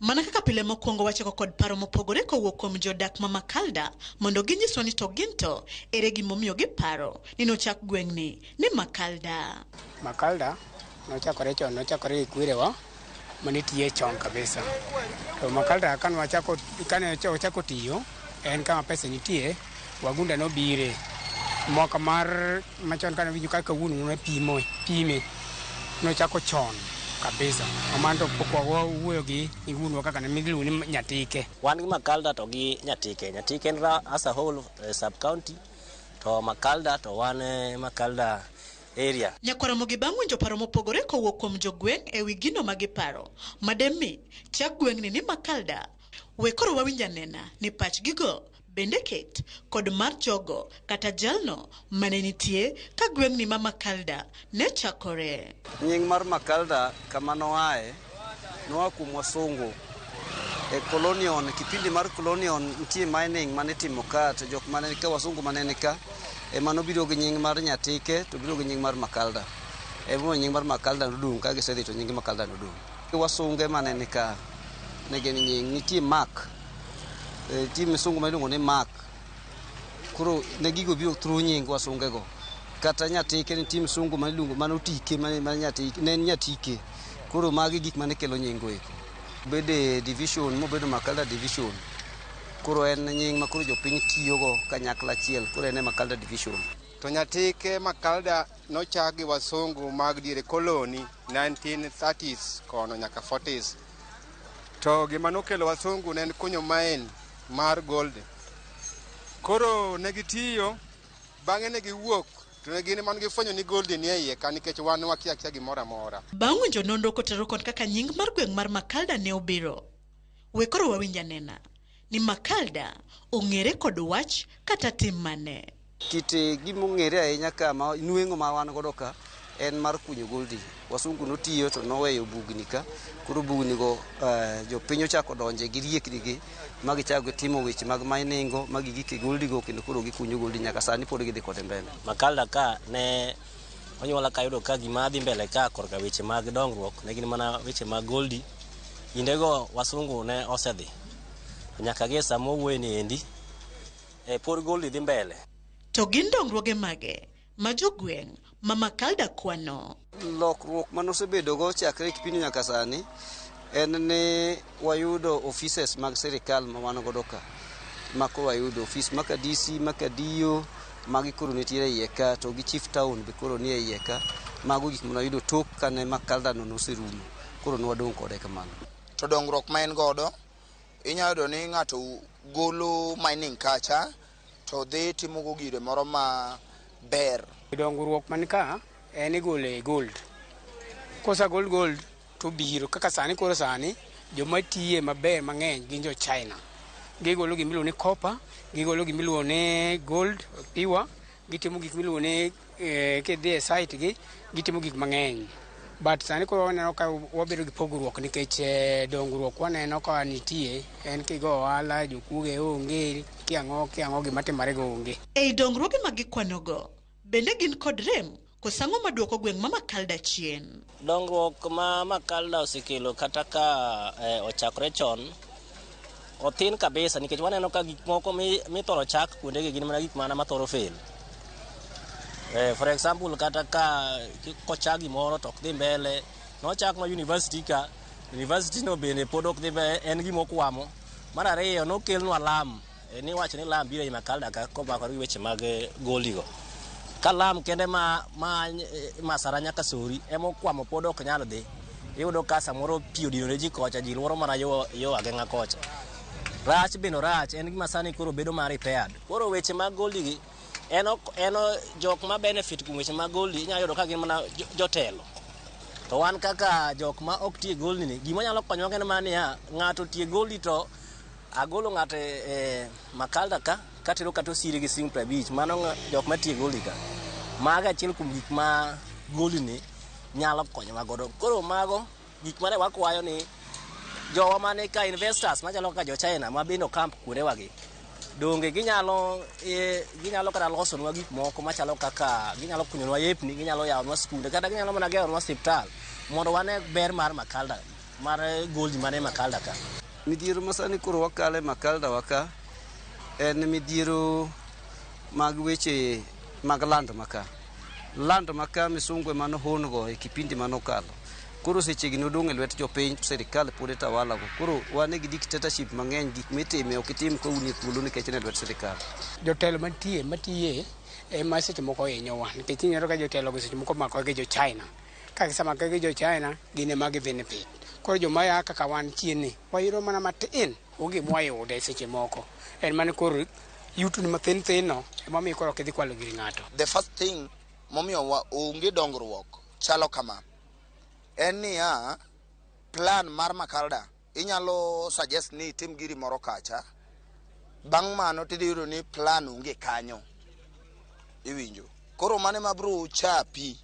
mana kaka pile mokwongo wachako kod paro mopogore kowuok kuom jodak ma Makalda mondo ginyiswa ni to ginto ere gimomiyo giparo ni nochak gweng'ni ni Makalda. Makalda nochakore chon, nochakore e kwerewa manitiye chon kabisa. To Makalda kane ochako tiyo, en kama pesa nitie, wagunda nobire. Mwaka mar machon kane winjo kaka kawuono pime nochako chon kabisa. Amando pokwa wuoyo gi iwuonwa kaka ne migilu ni Nyatike. Wan gi Makalda to gi Nyatike. Nyatike en as a whole sub county, to Makalda to wan Makalda area. Nyakwaramogi bang' winjo paro mopogore kowuok kuom jogweng' e wi gino ma giparo mademi chak gweng'ni ni Makalda, we koro wawinj anena ni pach gigo bende ket kod mar jogo kata jalno mane nitie ka gweng'ni ma Makalda ne chakore. Nying mar Makalda kamano ae noa kuom wasungu e colonial, kipindi mar colonial nitie mining mane timo ka, to jok mane nika wasungu mane nika mano biro gi nying mar Nyatike to biro gi nying mar Makalda. Mo nying mar Makalda nodung ka gisedhi to nying Makalda nodung. Wasunge mane nika ne gin nying nitie Mark, tim sungu ma iluongo ni Mark. Koro ne gigo biro through nying wasungego. Kata Nyatike ni tim sungu ma iluongo mano Tike ma Nyatike ne Nyatike. Koro magi gik mane kelo nyingo eko. Bede division mo bedo Makalda division. Koro en nying ma koro jopiny tiyogo kanyakla achiel. Koro en Makalda division. To Nyatike Makalda nochak gi wasungu mag diere koloni 1930s kono nyaka 40s. To gima nokelo wasungu ne en kunyo main mar gold. Koro negitiyo bang'e ne giwuok to ne gin man gifwenyo ni Goldie ni iye ka nikech wan wakia gimoro amora. Bang' winjo nonro kotero kon kaka nying mar gweng' mar Makalda ne obiro, we koro wawinj anena ni Makalda ong'ere kod wach kata tim mane. Kit gimong'ere ahinya ka ma nueng'o ma wan godo ka en mar kunyo Goldie. Wasungu notiyo to noweyo bugni ka, koro bugnigo jopiny ochako donje gi rieknigi ma gichako timo weche mag mining ma gigike Goldie go kendo koro gikunyo Goldie nyaka sani pod gidhi kode mbele. Makalda ka ne onyuola ka yudo ka gima dhi mbele ka korka weche mag dongruok ne gin mana weche mag Goldie. Indego wasungu ne osedhi nyaka gi samo wueni endi pod Goldie dhi mbele. To gin dongruoge mage ma jogweng' ma Makalda kwano. Lokruok manosebedogo chakre kipindi nyaka sani en ni wayudo offices mag sirikal ma wan godo ka. Mako wayudo office maka DC, maka DO, magi koro nitiere iye ka, to gi chief town be koro nie iye ka. Mago gik mano yudo tok kane Makalda no noserumo. Koro nwadong' kode kamano. To dongruok ma en godo, inyalo yudo ni ng'ato golo mining kacha to dhi timo go gire moro ma ber. Dongruok man ka en igole gold. Kosa gold to biro kaka sani koro sani joma tiye maber mang'eny gin jo China. Gigolo gimiluongo ni copper, gigolo gimiluongo ni gold piwa, gitimo gik miluongo ni kidhi e site gi gitimo gik mang'eny. But sani koro waneno ka wabedo gi pogruok nikech dongruok waneno ka nitie en kigo ohala jokuoge onge kiang'o gima timore go onge. Ei dongruoge ma gikwanogo bende gin kod rem kosang'o maduoko gweng' ma Makalda chien. Dongruok ma Makalda osekelo kata ka ochakre chon othin kabisa nikech waneno ka gik moko mithoro chak kuondegi gin mana gik mana mathoro fail. For example kata ka kochak gimoro to ok dhi mbele, nochak ma university ka, university no bende pod ok dhi mbele, en gimokwamo. Mar ariyo nokelnwa lam, ni wacho ni lam biro e Makalda ka kobakore gi weche mag Goldie go. Ka lam kende ma Masara nyaka Sori emokwamo pod ok nyal dhi. Iyudo ka samoro pi odinore ji kocha, ji luoro mana yo ageng'a kocha. Rach beno rach, en gima sani koro bedo ma repaired. Koro weche mag Goldie gi eno jok ma benefit kuom weche mag Goldie inyalo yudo ka gin mana jotelo. To wan kaka jok ma ok tie Goldie ni, gima nyalo konyowa kendo mana niya, ng'ato tie Goldie to agolo ng'ato Makalda ka katero kata osiri gi siling 50, mano jok ma tie Goldie ka. Mago achiel kuom gik ma Goldie ni nyalo konyowa godo. Koro mago gik mane wakwayo ni jowa mane ka investors machalo kaka jo China ma bino camp kuondewa gi donge ginyalo kata losonwa gik moko machalo kaka ginyalo kunyonwa yepni, ginyalo yawonwa skunde, kata ginyalo mana geronwa osiptal mondo wane ber mar Makalda, mar Goldie mane Makalda ka. Midhiero masani koro wakale Makalda waka en midhiero mag weche mag land maka misungwe mano hongo e kipindi manokalo. Koro sechegi nodong' e lwet jopiny, sirikal pod e tawala go. Koro wan gi dictatorship mang'eny, gik mitime ok itim ka uni thuolo nikech ne lwet sirikal. Jotelo matiye ema seche moko hinyowa nikech inyalo ka jotelo go seche moko mako gi jo China. Ka gisemako gi jo China gin ema gi benefit. Koro joma ya kaka wan chien ni wayudo mana matin ogi mwayude seche moko. En mana koro yuto ni mathin no ema miyo koro kidhi kwalo gir ng'ato. The first thing momiyo onge dongruok chalo kama en niya, plan mar Makalda inyalo suggest ni tim giri moro kacha, bang' mano tidhi yudo ni plan onge kanyo, iwinjo. Koro mane mabro chapi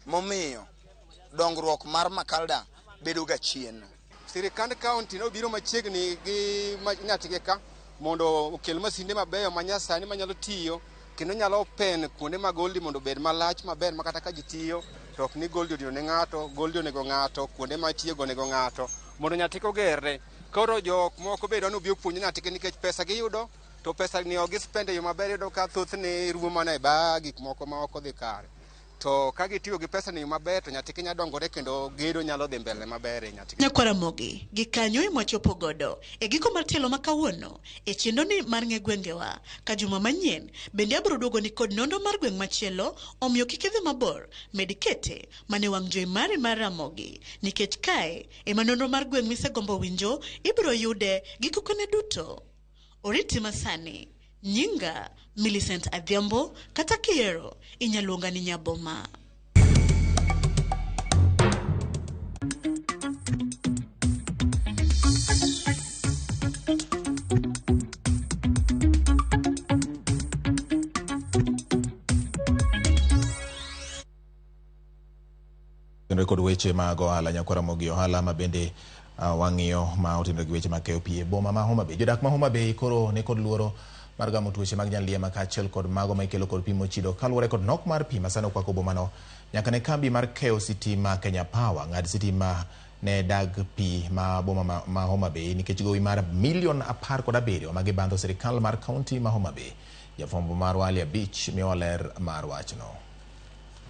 momiyo dongruok mar Makalda bedo ga chien. Sirikand county no biro machiegni gi Nyatike ka mondo okel masinde mabeyo manyasani manyalo tiyo kendo nyalo pen kuonde mag Goldie mondo bed malach maber makata ka ji tiyo to ok ni Goldie odino ne ng'ato, Goldie onego ng'ato, kuonde ma tiyogo onego ng'ato mondo Nyatike ogerne. Koro jok moko bedo ni obiro puonjo Nyatike nikech pesa giyudo to pesa ni ok gispend e yo maber, yudo ka thothne rumo mana e bag gik moko ma ok odhi kare. To ka gitiyo gi pesa ni maber to Nyatike nya dongore kendo gedo nyalo dhi mbele maber e Nyatike. Nyakwara Mogi gi kanyo imochopo godo e giko mar tielo makawuono e chendo ni mar ng'e gwengewa ka juma manyien bende abiro duogo ni kod nondo mar gweng' machielo, omiyo kik idhi mabor, medikete mane wang' jowi mari mar Ramogi nikech kae ema nondo mar gweng' misegombo winjo ibiro yude gi kukone duto. Oriti masani Nyinga Millicent Adhiambo kata Kiero inyaluonga ni Nyaboma. Kod weche mag ohala nyakwara mogi ohala ma bende wang'iyo ma otimre gi weche mag keyo pi e boma ma Homa Bay. Jodak ma Homa Bay koro ne kod luoro mar gamo tuoche mag nyaldiema kaachiel kod mago ma ikelo kod pi mochido kaluwore kod nok mar pi masano okwako bomano nyaka ne kambi mar keyo sitima Kenya Power ng'ad sitima ne dag pi ma boma ma Homa Bay nikech gowi mar $17 ma gibandho sirikal mar kaunti ma Homa Bay. Jafwambo mar Walia Beach miyo ler mar wachno.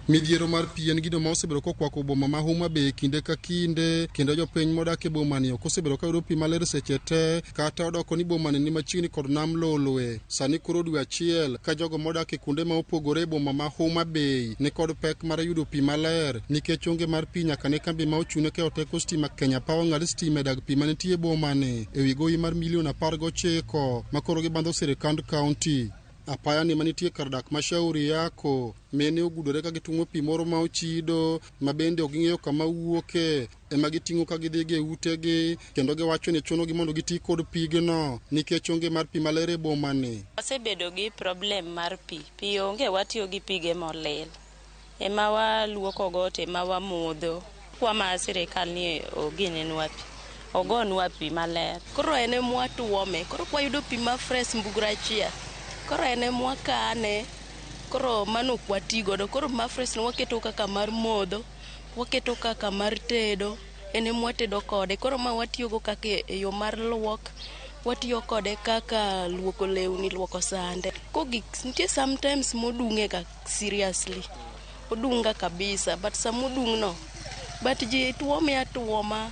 Midhiero mar pi en gino ma osebedo kokwako boma ma Homa Bay kinde ka kinde, kendo jopiny modak e boma ni ok osebedo ka yudo pi maler seche te, kata odoko ni boma ni machiegni kod nam Lolwe. Sani koro dwe achiel ka jogo modak e kuonde ma opogore e boma ma Homa Bay ni kod pek mar yudo pi maler nikech onge mar pi nyaka ne kambi ma ochune ke oteko stima Kenya Power ng'ad stima e dag pi manitie e boma ni ewi gowi mar $19 ma koro gibandho sirikand kaunti. Apaya ni manitie kar dak Mashauri Yako mene ogudore ka gitung'o pi moro ma ochido ma bende ok ging'eyo kama wuoke ema giting'o ka gidhi e utegi kendo giwacho ni chuno gi mondo giti kod pigno nikech onge mar pi maler e boma ni. Wasebedo gi problem mar pi onge, watiyo gi pige molil ema waluoko go to ema wamodho. Kwama sirikal ni oginenwa pi ogonwa pi maler koro ene mwatuome koro kwayudo pi ma fresh Mbugrachia koro ene mwakane koro mano kwatigodo koro ma fresh no waketo kaka mar modho, waketo kaka mar tedo, ene mwatedo kode koro ma watiyogo kaka e yo mar luok, watiyo kode kaka luoko lewni, luoko sande. Kogi nitie sometimes modung'e ka seriously odunga kabisa but samodung no but ji tuome atuoma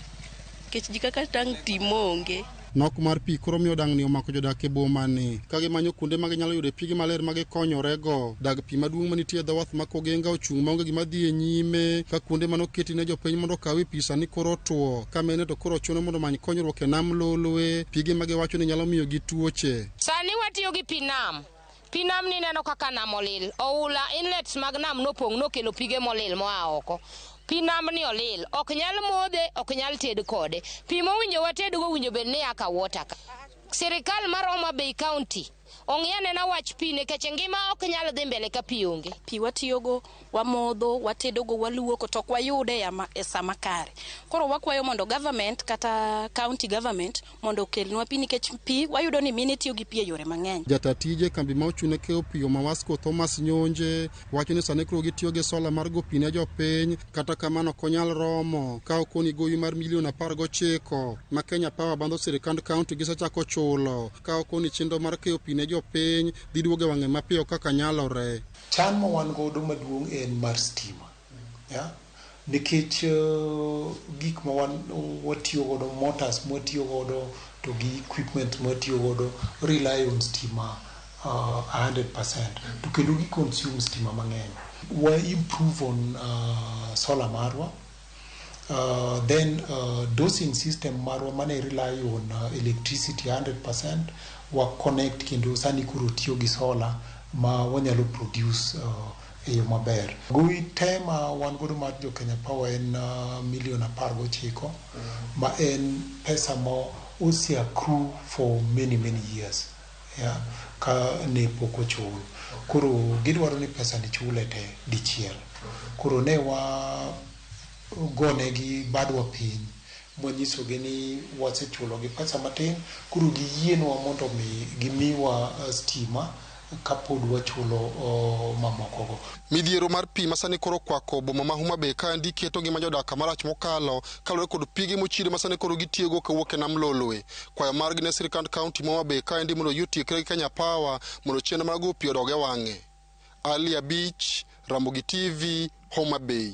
kech ji kaka tang timonge. Nok mar pi koro miyo dang'ni omako jodak e boma ni ka gimanyo kuonde ma ginyalo yude pige maler ma gikonyorego. Dag pi maduong' manitie e dho wath ma Kogenga ochung' maonge gima dhi e nyime ka kuonde manoketi ne jopiny mondo kawi pi sani koro tuo ka mene to koro chuno mondo many konyruok e nam Lolwe, pige ma giwacho ni nyalo miyo gi tuoche. Sani watiyo gi pi nam. Pi nam ni neno kaka nam olil. Oula inlets mag nam nopong' nokelo pige molil moa oko. Pi nam ni olil, ok nyal modhe, ok nyal ted kode. Pi mowinjo watedgo winjo bed ni aka water. Sirikal mar Homa Bay County ong'iyane na wach pi nikech ngima ok nyal dhi mbele ka pi onge. Pi watiyogo, wamodho, watedogo, waluoko to ok wayude e sama kare. Koro wakwayo mondo government kata county government mondo okelnwa pi nikech pi wayudo ni mine tiyo gi pi e yore mang'eny. Jatatije kambi ma ochune keyo pi Mawasco Thomas Nyonje wacho ni sani koro gitiyo gi sola mar go pi ne jopiny kata kamano ok onyal romo ka okoni gowi mar $19 ma Kenya Power bandho sirikand kaunti gisechako chulo ka okoni chenro mar keyo pi ne jopiny dhi duoge wang'e mapiyo kaka nyalore. Chan ma wan godo maduong' en mar stima nikech gik ma watiyo godo, motors mwatiyo godo to gi equipment mwatiyo godo rely on stima 100% to kendo gi consume stima mang'eny. Wa improve on solar marwa then dosing system marwa mane rely on electricity 100% wa connect kendo sani kuro tiyo gi solar ma wanyalo produce e yo maber. Gowi te ma wan godo mar jo Kenya Power en $19 ma en pesa ma osi accrue for many years ka ne pok ochul. Koro gidwaro ni pesa ni chule te dichiel. Koro ne wa gone gi badwa piny mwanyisogi ni wasechulo gi pesa matin koro giyienwa mondo gimiwa stima kapod wachulo mamokogo. Midhiero mar pi masani koro kwako boma ma Homa Bay ka ndi keto ngima jodak marach mokalo kaluwore kod pige mochido masani koro gitiyogo kawuok e nam Lolwe. Kwayo margi ne sirikand kaunti ma Homa Bay ka ndi mondo yutiekre gi Kenya Power mondo chenro mag go pi odoge wang'e. Alia Beach, Ramogi TV, Homa Bay.